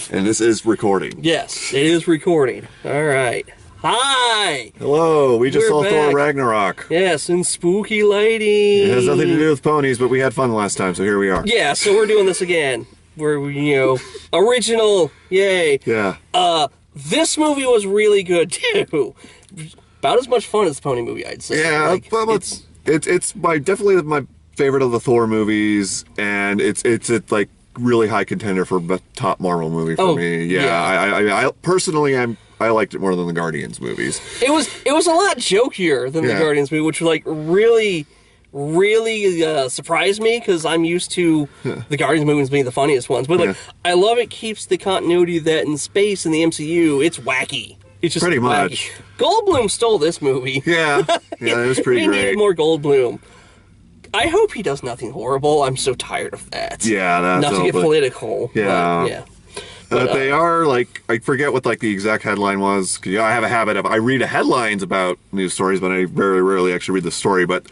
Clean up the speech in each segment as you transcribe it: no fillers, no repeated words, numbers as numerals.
And this is recording. Yes, it is recording. All right. Hi! Hello, we just saw Thor Ragnarok. Yes, and spooky lighting. It has nothing to do with ponies, but we had fun last time, so here we are. Yeah, so we're doing this again. We're, original. Yay. Yeah. This movie was really good, too. About as much fun as the pony movie, I'd say. Yeah, like, but it's definitely my favorite of the Thor movies, and it's like really high contender for top Marvel movie for me. Yeah. I personally, I liked it more than the Guardians movies. It was a lot jokier than the Guardians movie, which really surprised me, because I'm used to the Guardians movies being the funniest ones. But I love it keeps the continuity that in space in the MCU, it's wacky. It's just pretty wacky. much. Goldblum stole this movie. Yeah, it was pretty we great. needed more Goldblum. I hope he does nothing horrible. I'm so tired of that. Yeah, that's not to get political. Yeah, but, yeah. But they are, like, I forget what, like, the exact headline was. Cause, I have a habit of, I read headlines about news stories, but I very rarely actually read the story. But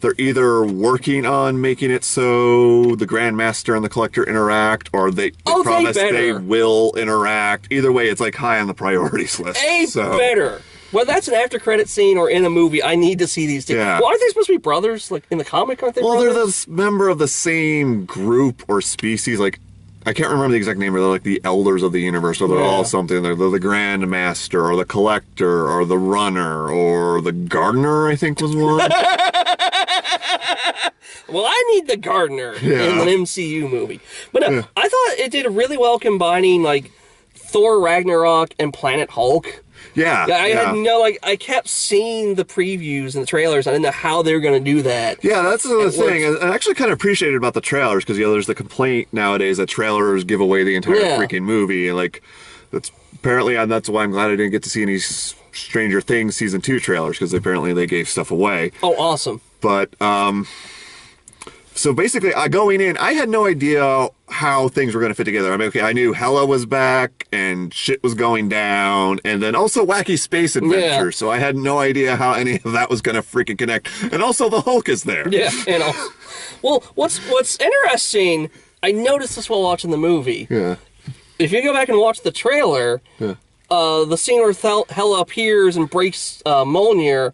they're either working on making it so the Grandmaster and the Collector interact, or they promise they will interact. Either way, it's, like, high on the priorities list. Better. Whether that's an after-credit scene or in a movie, I need to see these two. Yeah. Well, aren't they supposed to be brothers? Like, in the comic, aren't they brothers? Well, they're the member of the same group or species, like, I can't remember the exact name, but they're like the elders of the universe, or they're all something. They're the Grand Master, or the Collector, or the Runner, or the Gardener, I think was one. Well, I need the Gardener in an MCU movie. But I thought it did really well combining, like, Thor Ragnarok and Planet Hulk. Yeah. I had I kept seeing the previews and the trailers. I didn't know how they were going to do that. Yeah, that's the thing. I actually kind of appreciated about the trailers, because, there's the complaint nowadays that trailers give away the entire freaking movie. And, like, that's why I'm glad I didn't get to see any Stranger Things Season 2 trailers, because apparently they gave stuff away. Oh, awesome. But, so basically, going in, I had no idea how things were going to fit together. I mean, okay, I knew Hela was back, and shit was going down, and then also Wacky Space Adventure, so I had no idea how any of that was going to freaking connect. And also the Hulk is there. Yeah, and well, what's interesting, I noticed this while watching the movie. Yeah. If you go back and watch the trailer, the scene where Hela appears and breaks Mjolnir,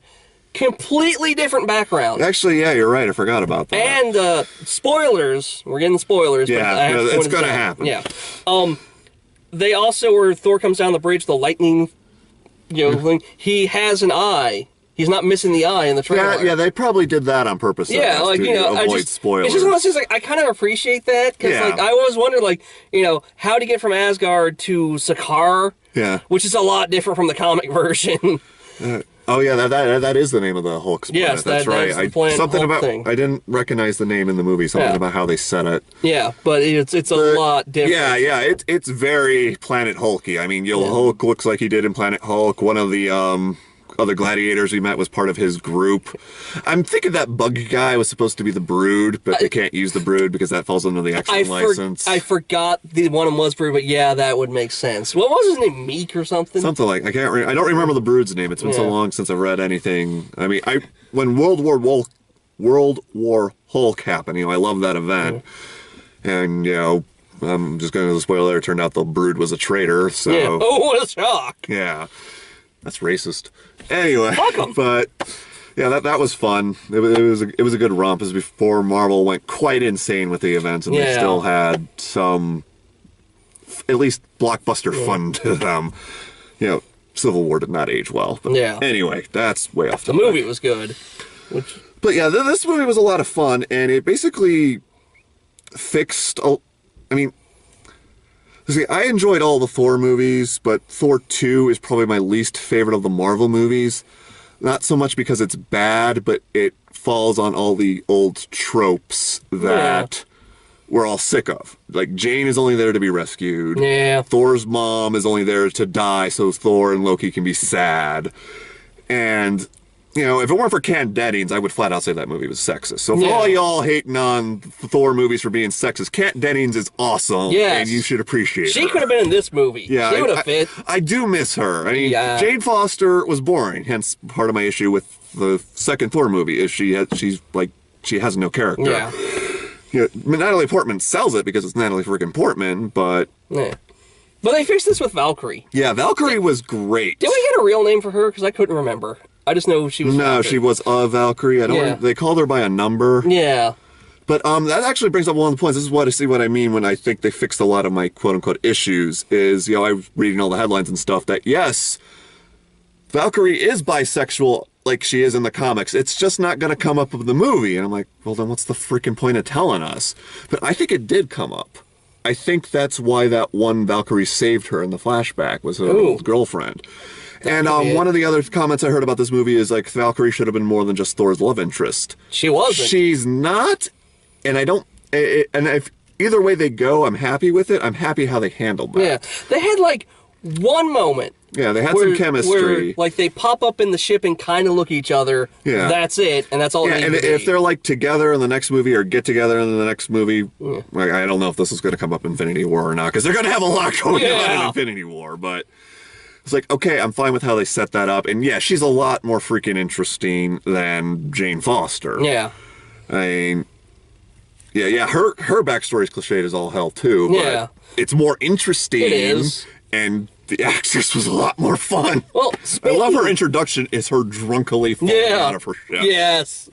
completely different background. Actually, yeah, you're right. I forgot about that. And spoilers. We're getting spoilers. Yeah, but it's going to happen. Yeah. They also, where Thor comes down the bridge, the lightning, thing, he has an eye. He's not missing the eye in the trailer. Yeah, they probably did that on purpose. Yeah, like, to avoid spoilers. It's just one of those things, like, I kind of appreciate that, because, like, I always wondered, like, how to get from Asgard to Sakaar. Yeah. Which is a lot different from the comic version. Oh yeah, that is the name of the Hulk's planet. Yes, that's right. That's the planet Hulk thing. I didn't recognize the name in the movie. Something about how they said it. Yeah, but it's a lot different. Yeah, it's very Planet Hulky. I mean, Hulk looks like he did in Planet Hulk. One of the other gladiators we met was part of his group. I'm thinking that bug guy was supposed to be the Brood, but they can't use the Brood because that falls under the X-Men license. I forgot the one of them was Brood, but yeah, that would make sense. What was his name? Meek or something? Something like I don't remember the Brood's name. It's been so long since I've read anything. I mean, when World War Hulk happened, I love that event, and I'm just going to spoil it. It turned out the Brood was a traitor. So oh, what a shock! Yeah, that's racist. Anyway, welcome. But yeah, that was fun. It was a good romp. It was before Marvel went quite insane with the events, and they still had some at least blockbuster fun to them. Civil War did not age well. But anyway, that's way off. The movie was good. But yeah, this movie was a lot of fun, and it basically fixed. See, I enjoyed all the Thor movies, but Thor 2 is probably my least favorite of the Marvel movies. Not so much because it's bad, but it falls on all the old tropes that we're all sick of. Like, Jane is only there to be rescued. Yeah. Thor's mom is only there to die so Thor and Loki can be sad. And if it weren't for Kat Dennings, I would flat out say that movie was sexist. So for all y'all hating on Thor movies for being sexist, Kat Dennings is awesome, and you should appreciate her. She could have been in this movie. Yeah, she would have fit. I do miss her. I mean, Jane Foster was boring, hence part of my issue with the second Thor movie is she has no character. Yeah. Natalie Portman sells it because it's Natalie freaking Portman, but But they fixed this with Valkyrie. Yeah, Valkyrie was great. Did we get a real name for her? Because I couldn't remember. I just know she was Valkyrie. She was a Valkyrie. They called her by a number. Yeah. But that actually brings up one of the points. This is what I mean when I think they fixed a lot of my quote-unquote issues is, I'm reading all the headlines and stuff that, yes, Valkyrie is bisexual like she is in the comics. It's just not going to come up in the movie. And I'm like, well, then what's the freaking point of telling us? But I think it did come up. I think that's why that one Valkyrie saved her in the flashback was her old girlfriend. And one of the other comments I heard about this movie is like Valkyrie should have been more than just Thor's love interest. She wasn't. She's not, and I don't. And if either way they go, I'm happy with it. I'm happy how they handled that. Yeah, they had like one moment. Yeah, they had some chemistry. Where, like, they pop up in the ship and kind of look at each other. Yeah. That's it, and that's all yeah, and if they're, like, together in the next movie or get together in the next movie, like, I don't know if this is going to come up in Infinity War or not, because they're going to have a lot going on in Infinity War, but it's like, okay, I'm fine with how they set that up. And, yeah, she's a lot more freaking interesting than Jane Foster. Yeah. I mean, yeah, her backstory is cliched as all hell, too, but it's more interesting. It is. And the actress was a lot more fun. Well, I love her introduction is her drunkily falling out of her ship. Yes.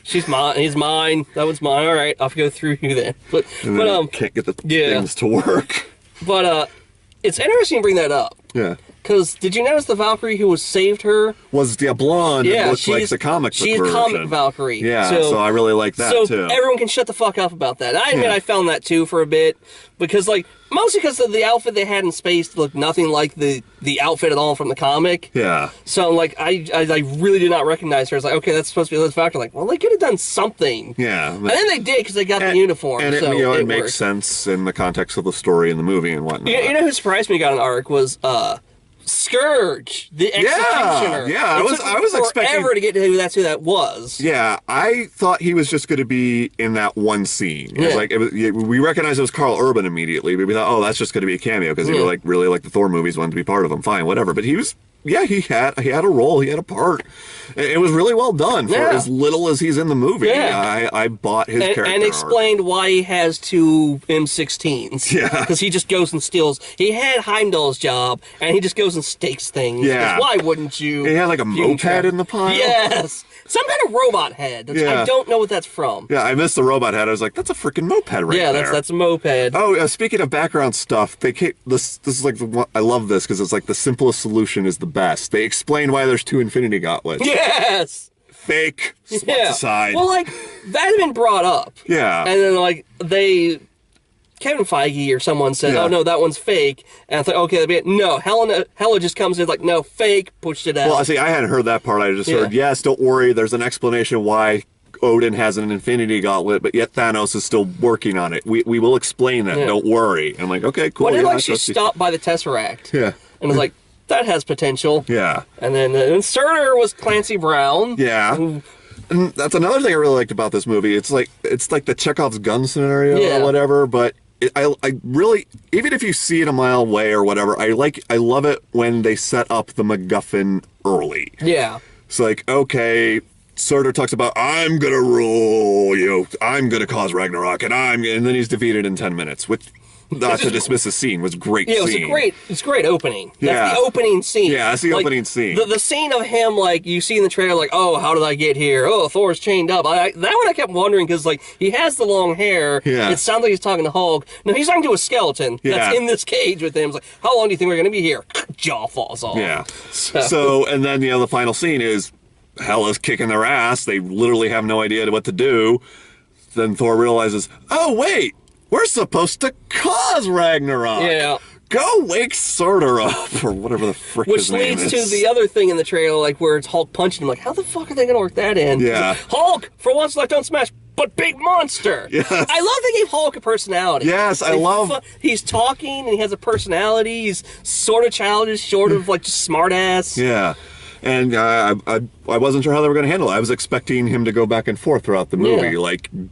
She's mine. He's mine. That one's mine. All right, I'll go through you then. But can't get the things to work. But it's interesting to bring that up. Yeah. Because did you notice the Valkyrie who saved her was the blonde? Yeah, looks like the comic book version. She's comic Valkyrie. Yeah, so I really like that too. So everyone can shut the fuck up about that. I admit I found that too for a bit because mostly because of the outfit they had in space looked nothing like the outfit at all from the comic. Yeah. So I really did not recognize her. I was like, okay, that's supposed to be Liz Valkyrie. Like, well, they could have done something. Yeah. And then they did because they got the uniform. And so it makes sense in the context of the story and the movie and whatnot. You know who surprised me got an arc was Scourge, the executioner. Yeah, I was expecting forever to get to that's who that was. Yeah, I thought he was just going to be in that one scene. We recognized it was Carl Urban immediately, but we thought, oh, that's just going to be a cameo because he really like the Thor movies, wanted to be part of them. Fine, whatever. But he was. Yeah, he had a role, he had a part. It was really well done for as little as he's in the movie. Yeah. I bought his character and explained why he has two M16s. Yeah, because he just goes and steals. He had Heimdall's job, and he just goes and stakes things. Yeah, why wouldn't you? He had like a moped in the pile. Yes. Some kind of robot head. I don't know what that's from. Yeah, I missed the robot head. I was like, that's a freaking moped right there. Yeah, that's a moped. Oh, speaking of background stuff, this is like I love this because it's like the simplest solution is the best. They explain why there's two Infinity Gauntlets. Yes. Fake. Aside. Well, that had been brought up. Yeah. And then Kevin Feige or someone said, oh, no, that one's fake. And I thought, okay, no, Hela just comes in like, no, fake, pushed it out. Well, see, I hadn't heard that part. I just heard, yes, don't worry, there's an explanation why Odin has an Infinity Gauntlet, but yet Thanos is still working on it. We will explain that, don't worry. And I'm like, okay, cool. Well, she stopped by the Tesseract. Yeah. And was like, that has potential. Yeah. And then Surtur was Clancy Brown. Yeah. And that's another thing I really liked about this movie. It's like the Chekhov's gun scenario or whatever, but I really, even if you see it a mile away or whatever, I love it when they set up the MacGuffin early. Yeah. It's like, okay, Surtur talks about, I'm gonna rule, I'm gonna cause Ragnarok, and then he's defeated in 10 minutes, which, not to dismiss the scene, was a great scene. It's a great opening. That's the opening scene. Yeah, that's the opening scene. The scene of him, you see in the trailer, oh, how did I get here? Oh, Thor's chained up. That one I kept wondering, because, he has the long hair. Yeah. It sounds like he's talking to Hulk. No, he's talking to a skeleton that's in this cage with him. It's like, how long do you think we're going to be here? Jaw falls off. Yeah. So, and then, the final scene is Hela's kicking their ass. They literally have no idea what to do. Then Thor realizes, oh, wait. We're supposed to cause Ragnarok. Yeah. Go wake Surtur up, or whatever the frick his name is. Which leads to the other thing in the trailer, where it's Hulk punching him. How the fuck are they going to work that in? Yeah. Hulk, for once, don't smash, but big monster. Yes. I love they gave Hulk a personality. Yes, I love... He's talking, and he has a personality. He's sort of childish, sort of, just smart-ass. Yeah. And I wasn't sure how they were going to handle it. I was expecting him to go back and forth throughout the movie.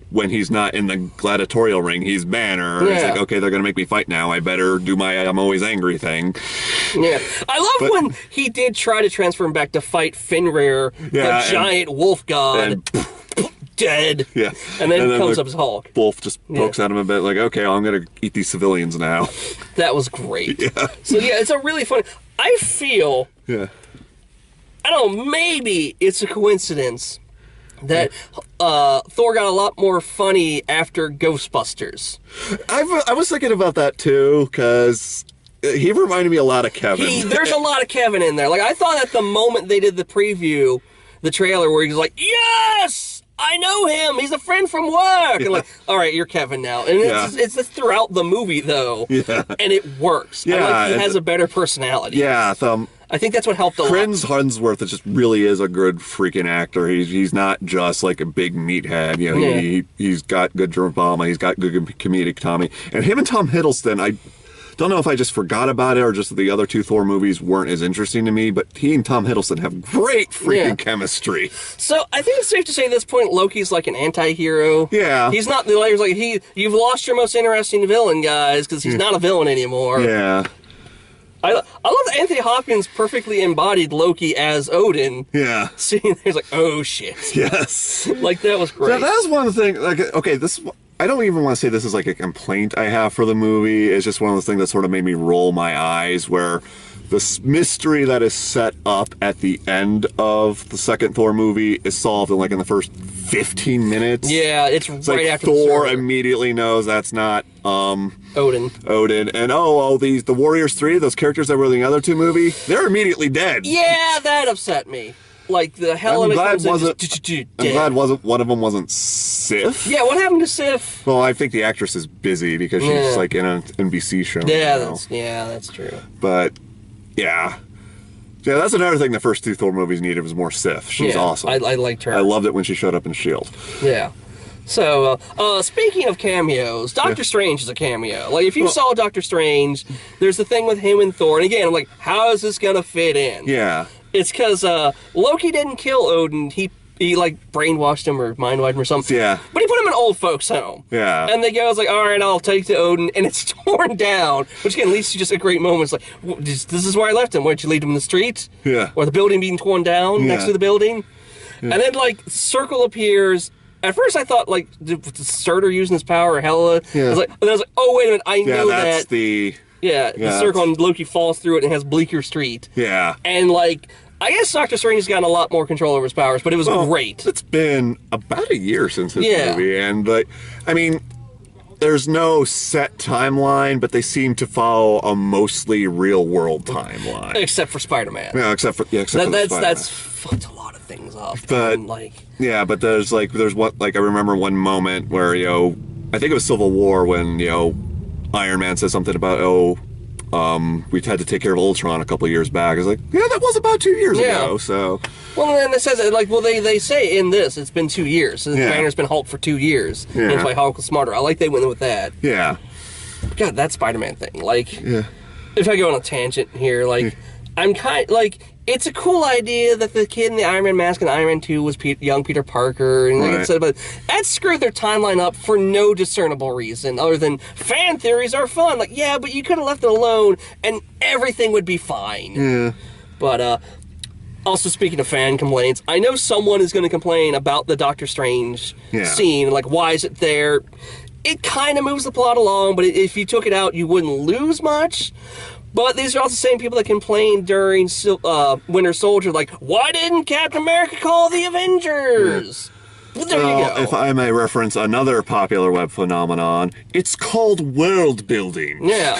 When he's not in the gladiatorial ring, he's Banner. Yeah. It's like, okay, they're going to make me fight now. I better do my I'm always angry thing. Yeah. I love when he did try to transfer him back to fight Fenrir, the giant wolf god. dead. Yeah. And then comes up as Hulk. Wolf just pokes at him a bit, like, okay, I'm going to eat these civilians now. That was great. Yeah. So, yeah, it's a really funny... I feel... Yeah. I don't know, maybe it's a coincidence that Thor got a lot more funny after Ghostbusters. I was thinking about that, too, because... He reminded me a lot of Kevin. There's a lot of Kevin in there. Like, I thought at the moment they did the preview, the trailer, where he's like, yes! I know him! He's a friend from work! And like, all right, you're Kevin now. And it's just throughout the movie, though. Yeah. And it works. Yeah. I like he has a better personality. Yeah. I think that's what helped a lot. Chris Hemsworth just really is a good freaking actor. He's not just like a big meathead. You know, he's got good drama. He's got good comedic timing. And him and Tom Hiddleston, I don't know if I just forgot about it or just the other two Thor movies weren't as interesting to me, but he and Tom Hiddleston have great freaking chemistry. So I think it's safe to say at this point Loki's like an anti-hero. Yeah. He's not the like you've lost your most interesting villain, guys, because he's not a villain anymore. Yeah. I love that Anthony Hopkins perfectly embodied Loki as Odin. Yeah. Seeing there's like, oh shit. Yes. Like that was great. So that's one of the things, like, okay, I don't even want to say this is like a complaint I have for the movie. It's just one of those things that sort of made me roll my eyes, where this mystery that is set up at the end of the second Thor movie is solved in the first 15 minutes. Yeah, it's right like after Thor immediately knows that's not Odin. And the Warriors 3, those characters that were in the other two movies, they're immediately dead. Yeah, that upset me. Like the Helena comes in I'm glad one of them wasn't Sif. Yeah, what happened to Sif? Well, I think the actress is busy because she's like in an NBC show. Yeah, that's true. But yeah, that's another thing the first two Thor movies needed was more Sif. She's awesome. I liked her. I loved it when she showed up in S.H.I.E.L.D. Yeah. So, speaking of cameos, Doctor Strange is a cameo. Like, if you saw Doctor Strange, there's the thing with him and Thor. And again, I'm like, how is this going to fit in? Yeah. It's because Loki didn't kill Odin. He like brainwashed him or mind-wiped him or something. Yeah. But he put him in an old folks' home. Yeah. And the guy was like, all right, I'll take you to Odin. And it's torn down. Which again leads to just a great moment. It's like, this is where I left him. Where'd you leave him in the street? Yeah. Or the building being torn down next to the building? Yeah. And then like Circle appears. At first I thought like was Surtur using his power or Hela. Yeah. I was like, oh wait a minute, I knew that's that. The Circle and Loki falls through it and has Bleecker Street. Yeah. And like I guess Doctor Strange has gotten a lot more control over his powers, but it was great. It's been about a year since his movie, and I mean, there's no set timeline, but they seem to follow a mostly real-world timeline. Except for Spider-Man. Yeah, except for Spider-Man. That's fucked a lot of things up. But but there's what I remember one moment where I think it was Civil War when Iron Man says something about we had to take care of Ultron a couple of years back. It's like, that was about 2 years ago, so... Well, and it says, they say in this, it's been 2 years. So Banner's been Hulk for 2 years. Yeah. And that's why Hulk was smarter. I like they went with that. Yeah. God, that Spider-Man thing, if I go on a tangent here, I'm it's a cool idea that the kid in the Iron Man mask in Iron Man 2 was young Peter Parker, and but that screwed their timeline up for no discernible reason other than fan theories are fun. Like, yeah, but you could have left it alone and everything would be fine. Yeah. But also speaking of fan complaints, I know someone is going to complain about the Doctor Strange scene, like why is it there? It kind of moves the plot along, but if you took it out, you wouldn't lose much. But these are also the same people that complained during Winter Soldier, like, why didn't Captain America call the Avengers? Well, there you go. If I may reference another popular web phenomenon, it's called world building. Yeah.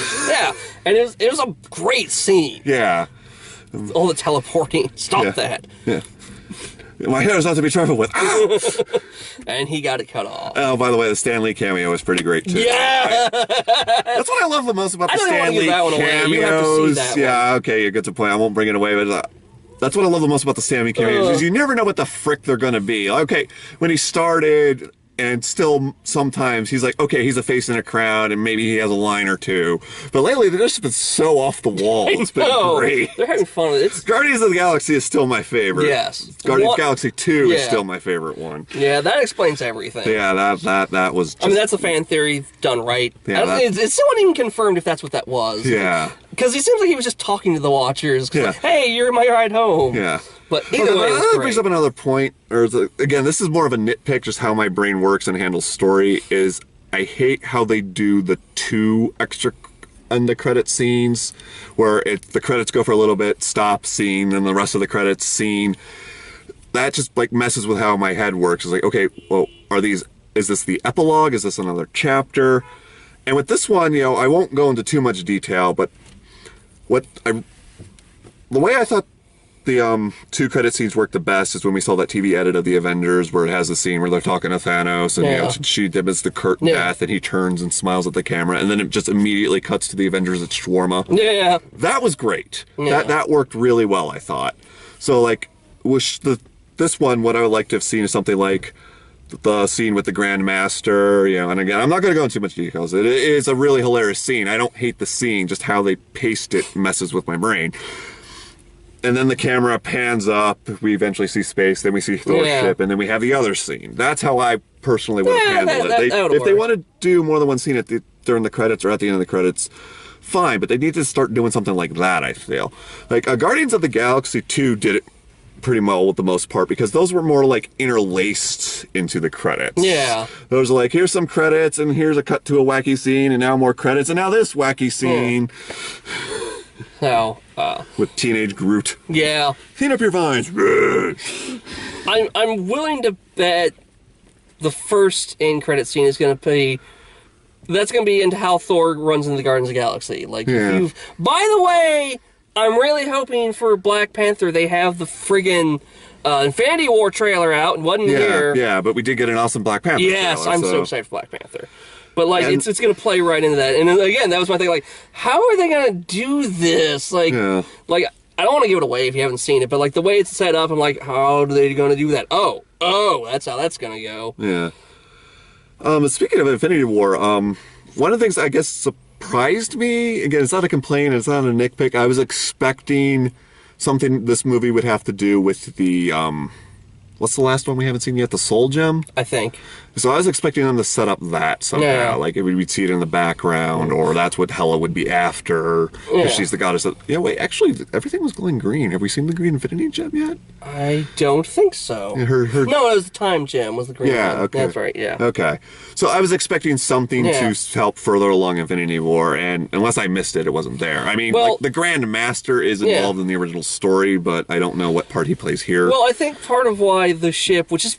And it was a great scene. Yeah. All the teleporting. Stop that. Yeah. My hair is not to be trifled with. And he got it cut off. Oh, by the way, the Stan Lee cameo was pretty great, too. Yeah! That's what I love the most about the Stan Lee cameos. You have to see that one. Okay, you get to play. I won't bring it away, but that's what I love the most about the Stan Lee cameos, is you never know what the frick they're going to be. Okay, when he started... And still, sometimes he's like, okay, he's a face in a crowd, and maybe he has a line or two. But lately, they've just been so off the wall. It's been great. They're having fun with it. Guardians of the Galaxy is still my favorite. Yes. Guardians of the Galaxy 2 is still my favorite one. Yeah, that explains everything. Yeah, that was just... I mean, that's a fan theory done right. Yeah, it's still not even confirmed if that's what that was. Yeah. Because he seems like he was just talking to the Watchers. Yeah. Like, hey, you're my ride home. Yeah. But either way, that brings up another point. Again, this is more of a nitpick, just how my brain works and handles story, is I hate how they do the 2 extra end of credit scenes where the credits go for a little bit, stop, scene, and the rest of the credits, scene. That just like messes with how my head works. It's like, okay, well, is this the epilogue? Is this another chapter? And with this one, I won't go into too much detail, but the way I thought the 2 credit scenes worked the best is when we saw that TV edit of the Avengers where it has the scene where they're talking to Thanos and she dibs the curtain death and he turns and smiles at the camera and then it just immediately cuts to the Avengers at shawarma. Yeah. That was great. Yeah. That worked really well, I thought. So like this one, what I would like to have seen is something like the scene with the Grand Master, and again, I'm not going to go into too much details. It is a really hilarious scene. I don't hate the scene, just how they paced it messes with my brain. And then the camera pans up, we eventually see space, then we see Thor's ship, and then we have the other scene. That's how I personally would have handled it. If they want to do more than one scene during the credits or at the end of the credits, fine, but they need to start doing something like that, I feel. Like, Guardians of the Galaxy 2 did it pretty well with the most part, because those were more like interlaced into the credits. Yeah. Those are like, here's some credits, and here's a cut to a wacky scene, and now more credits, and now this wacky scene. So, with teenage Groot. Yeah. Clean up your vines. I'm willing to bet the first end credit scene is going to be into how Thor runs into the Guardians of the Galaxy. Like, by the way, I'm really hoping for Black Panther they have the friggin' Infinity War trailer out and wasn't here. Yeah, but we did get an awesome Black Panther trailer, I'm so excited for Black Panther. But, like, it's going to play right into that. And, again, that was my thing, like, how are they going to do this? Like, I don't want to give it away if you haven't seen it, but, like, the way it's set up, I'm like, how are they going to do that? Oh, that's how that's going to go. Yeah. Speaking of Infinity War, one of the things I guess surprised me, again, it's not a complaint, it's not a nitpick, I was expecting something this movie would have to do with the, what's the last one we haven't seen yet? The Soul Gem? I think. So I was expecting them to set up that somehow. Yeah. Like, we'd see it in the background, or that's what Hela would be after, because she's the goddess of... wait, actually, everything was glowing green. Have we seen the Green Infinity Gem yet? I don't think so. No, it was the Time Gem, was the green one. Okay. That's right, yeah. Okay. So I was expecting something to help further along Infinity War, and unless I missed it, it wasn't there. I mean, like, the Grand Master is involved in the original story, but I don't know what part he plays here. Well, I think part of why the ship, which is...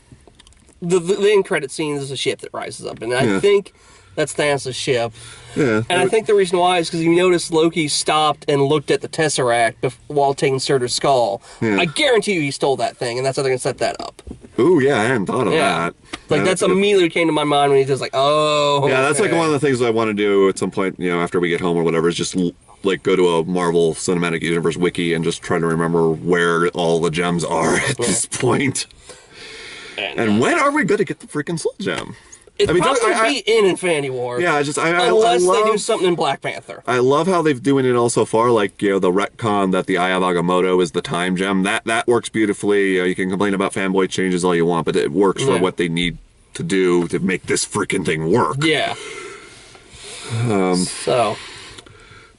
The end credit scene is a ship that rises up, and I think that's Thanos' ship. Yeah. And I think the reason why is because you notice Loki stopped and looked at the Tesseract while taking Surtur's skull. Yeah. I guarantee you he stole that thing, and that's how they're going to set that up. Ooh, yeah, I hadn't thought of that. Like, that's immediately what came to my mind when he's just like, oh, yeah, that's like one of the things I want to do at some point, after we get home or whatever, is just like go to a Marvel Cinematic Universe wiki and just try to remember where all the gems are at this point. And when are we going to get the freaking Soul Gem? It'd probably be in Infinity War. Yeah, unless they do something in Black Panther. I love how they've doing it all so far. Like, the retcon that the Eye of Agamotto is the Time Gem. That works beautifully. You can complain about fanboy changes all you want, but it works for what they need to do to make this freaking thing work. Yeah.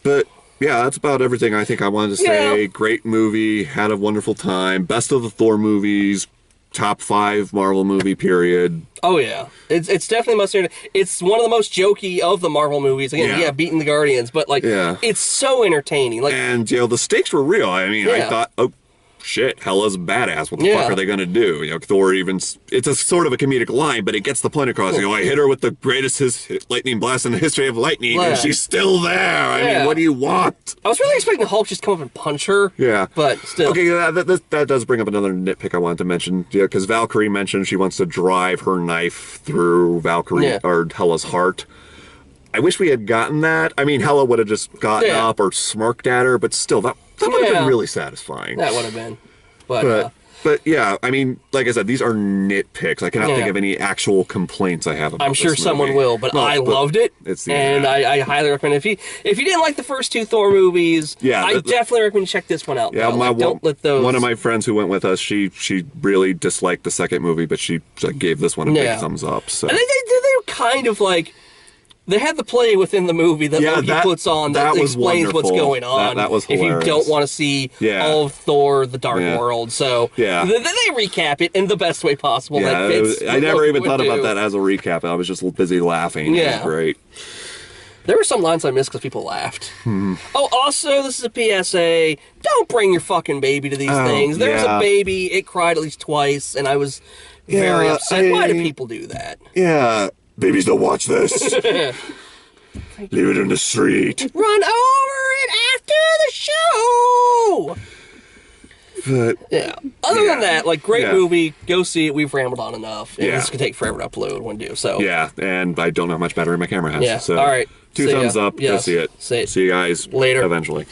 But... yeah, that's about everything I think I wanted to say. Yeah. Great movie, had a wonderful time. Best of the Thor movies. Top 5 Marvel movie, period. Oh, yeah. It's definitely most... It's one of the most jokey of the Marvel movies. Again, beating the Guardians, but, like, it's so entertaining. Like, and, the stakes were real. I mean, I thought, oh, shit, Hela's badass. What the fuck are they going to do? Thor even... It's a sort of a comedic line, but it gets the point across. I hit her with the greatest lightning blast in the history of lightning, and she's still there. I mean, what do you want? I was really expecting Hulk just come up and punch her. Yeah. But still. Okay, that does bring up another nitpick I wanted to mention. Yeah, because Valkyrie mentioned she wants to drive her knife through Valkyrie, or Hela's heart. I wish we had gotten that. I mean, Hela would have just gotten up or smirked at her, but still, that would have been really satisfying. That would have been. But yeah, I mean, like I said, these are nitpicks. I cannot think of any actual complaints I have about I'm sure this someone movie. will, but I loved it. And I highly recommend it. If you didn't like the first 2 Thor movies, I definitely recommend you check this one out. Yeah, don't let those... One of my friends who went with us, she really disliked the second movie, but she gave this one a big thumbs up. So. And they kind of like... They had the play within the movie that Loki puts on that explains what's going on. That was hilarious. If you don't want to see all of Thor: The Dark World, so they recap it in the best way possible. Yeah, that fits I never even thought about that as a recap. I was just busy laughing. Yeah, it was great. There were some lines I missed because people laughed. Oh, also, this is a PSA. Don't bring your fucking baby to these things. There's a baby. It cried at least twice, and I was very upset. Why do people do that? Yeah. Babies don't watch this. Leave it in the street. Run over it after the show. But other than that, like, great movie. Go see it. We've rambled on enough. And this could take forever to upload when due. So and I don't know how much battery my camera has. Yeah. So all right. 2 thumbs up. Go see it. See you guys later. Eventually.